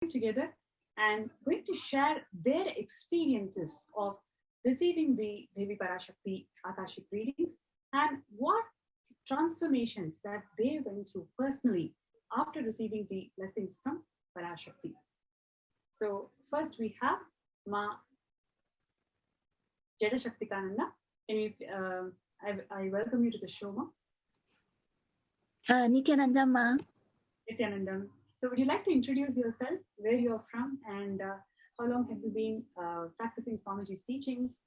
together and going to share their experiences of receiving the Devi Parashakti Akashic readings and what transformations that they went through personally after receiving the blessings from Parashakti. So first we have Ma Jatashaktikaananda. I welcome you to the show, Ma. Nithyananda Ma. Nithyanandam. So would you like to introduce yourself, where you're from, and how long have you been practicing Swamiji's teachings?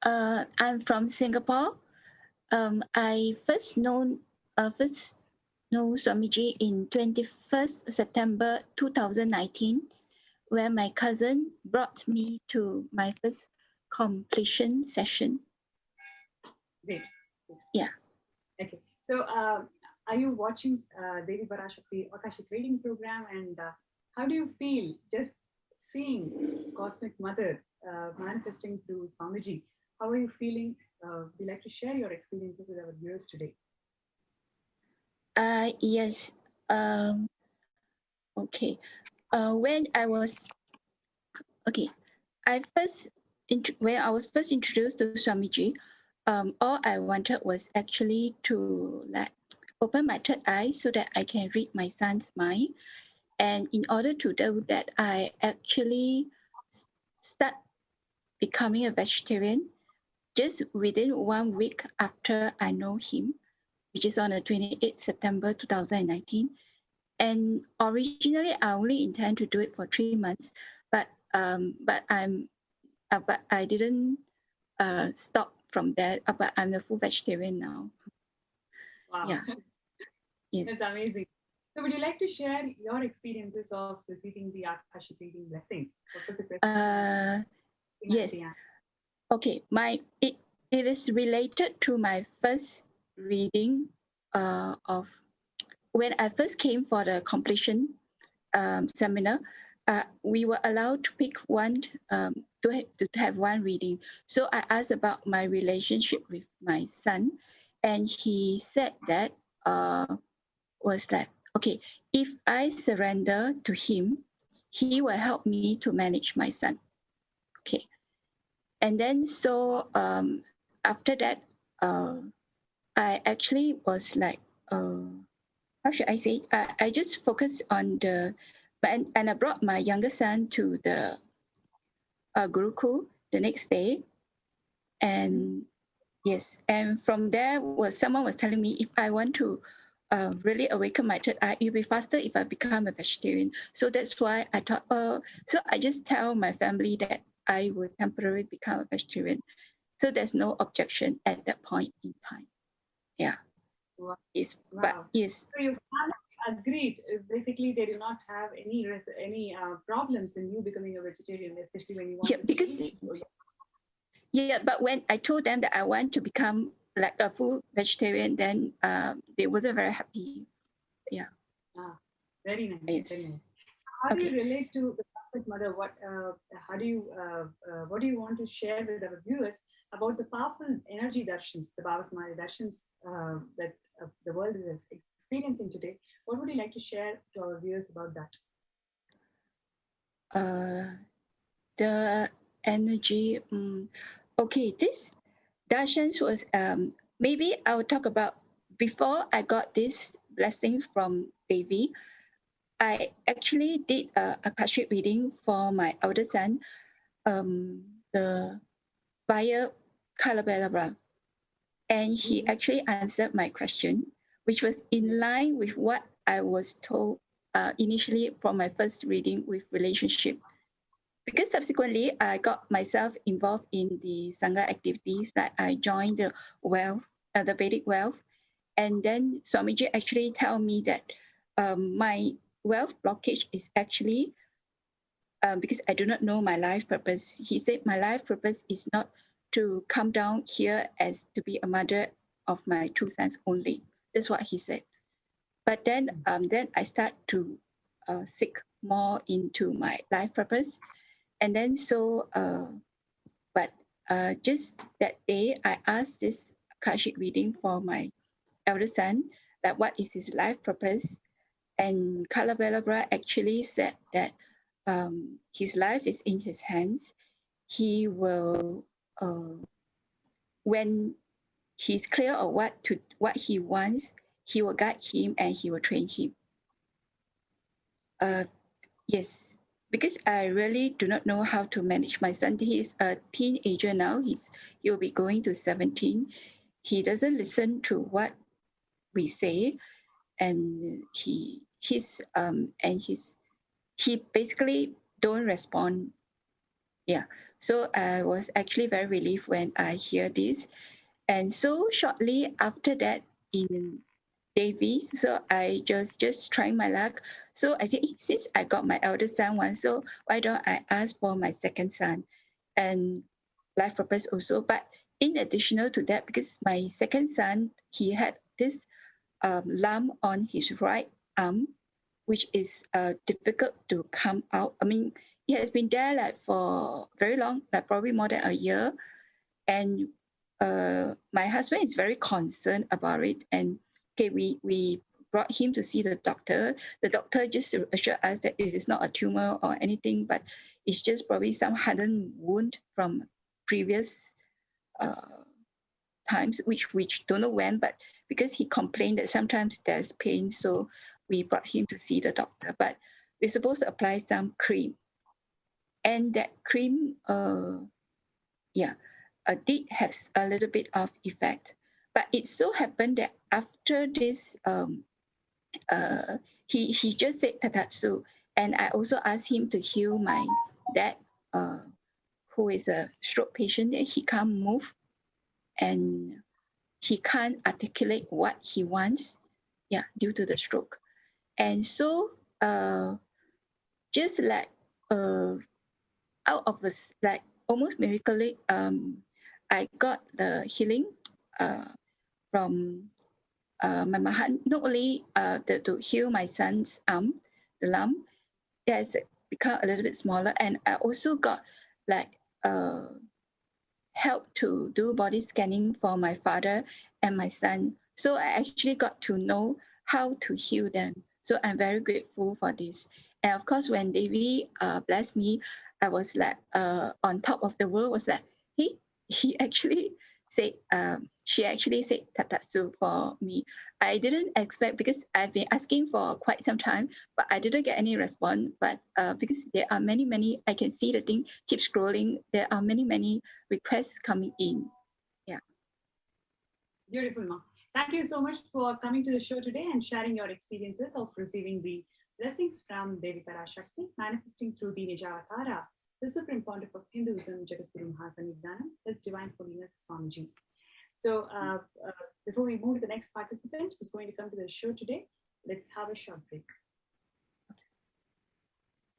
I'm from Singapore. I first know Swamiji in 21st September 2019, where my cousin brought me to my first completion session. Great. Yeah. Okay. So are you watching Devi Parashakti Akashic reading program, and how do you feel just seeing Cosmic Mother manifesting through Swamiji? How are you feeling? Would you like to share your experiences with our viewers today? Yes. Okay. When I was when I was first introduced to Swamiji, all I wanted was actually to open my third eye so that I can read my son's mind. And in order to do that, I actually start becoming a vegetarian just within 1 week after I know him, which is on the 28th September 2019. And originally, I only intend to do it for 3 months, but I didn't stop from there. But I'm a full vegetarian now. Wow. Yeah. Yes. That's amazing. So would you like to share your experiences of receiving the Akashic reading blessings? What was the question? Yes. Okay. It is related to my first reading of when I first came for the completion seminar. We were allowed to pick one to have one reading. So I asked about my relationship with my son, and he said that okay, if I surrender to him, he will help me to manage my son. Okay, and then so after that, I actually was like, how should I say? I just focused on and I brought my younger son to the Gurukul the next day, and yes, and from there someone was telling me if I want to really awaken my third eye, it'll be faster if I become a vegetarian. So that's why I thought, so I just tell my family that I will temporarily become a vegetarian. So there's no objection at that point in time. Yeah. Wow. Yes. Wow. But yes. So you agreed. Basically, they do not have any problems in you becoming a vegetarian, especially when you want to change. Yeah, but when I told them that I want to become like a full vegetarian, then they wasn't very happy. Yeah. Very nice. Yes. Very nice. So how do you relate to the Cosmic Mother? What do you want to share with our viewers about the powerful energy darshans, the Bhavasmaya darshans that the world is experiencing today? What would you like to share to our viewers about that? The energy. Okay, this darshans was maybe I will talk about before I got these blessings from Devi. I actually did a Akashic reading for my elder son, via Kalabelabra. And he actually answered my question, which was in line with what I was told initially from my first reading with relationship. Because subsequently, I got myself involved in the Sangha activities, that I joined the Vedic wealth. And then Swamiji actually tell me that my wealth blockage is actually because I do not know my life purpose. He said my life purpose is not to come down here as to be a mother of my 2 sons only. That's what he said. But then I start to seek more into my life purpose. And then just that day, I asked this Akashic reading for my elder son, that what is his life purpose. And Kalabelabra actually said that his life is in his hands. He will, when he's clear of what he wants, he will guide him and he will train him. Yes, because I really do not know how to manage my son. He's a teenager now. He'll be going to 17. He doesn't listen to what we say, and he basically don't respond. Yeah. So I was actually very relieved when I hear this. And so shortly after that, in Davy, so I just trying my luck. So I said, since I got my eldest son once, so why don't I ask for my second son and life purpose also? But in additional to that, because my second son, he had this lump on his right arm, which is difficult to come out. I mean, it has been there like for very long, like probably more than a year. And my husband is very concerned about it. And okay, we brought him to see the doctor. The doctor just assured us that it is not a tumor or anything, but it's just probably some hardened wound from previous times, which don't know when, but because he complained that sometimes there's pain, so we brought him to see the doctor. But we're supposed to apply some cream, and that cream, did have a little bit of effect. But it so happened that after this, he just said tatatsu, and I also asked him to heal my dad, who is a stroke patient. That he can't move, and he can't articulate what he wants, due to the stroke. And so, just like out of this, like almost miraculously, I got the healing from my mahan, not only to heal my son's arm, the lump, it has become a little bit smaller, and I also got like help to do body scanning for my father and my son. So I actually got to know how to heal them. So I'm very grateful for this. And of course, when Devi blessed me, I was like on top of the world. Was like, hey, he actually said, she actually said tatatsu for me. I didn't expect, because I've been asking for quite some time, but I didn't get any response. But because there are many, I can see the thing keep scrolling. There are many requests coming in. Yeah. Beautiful, Ma. Thank you so much for coming to the show today and sharing your experiences of receiving the blessings from Devi Parashakti, manifesting through the Nijavatara, the Supreme Pontiff of Hinduism, Jagadguru Mahasannidhanam, His Divine Holiness Swamiji. So before we move to the next participant who's going to come to the show today, let's have a short break.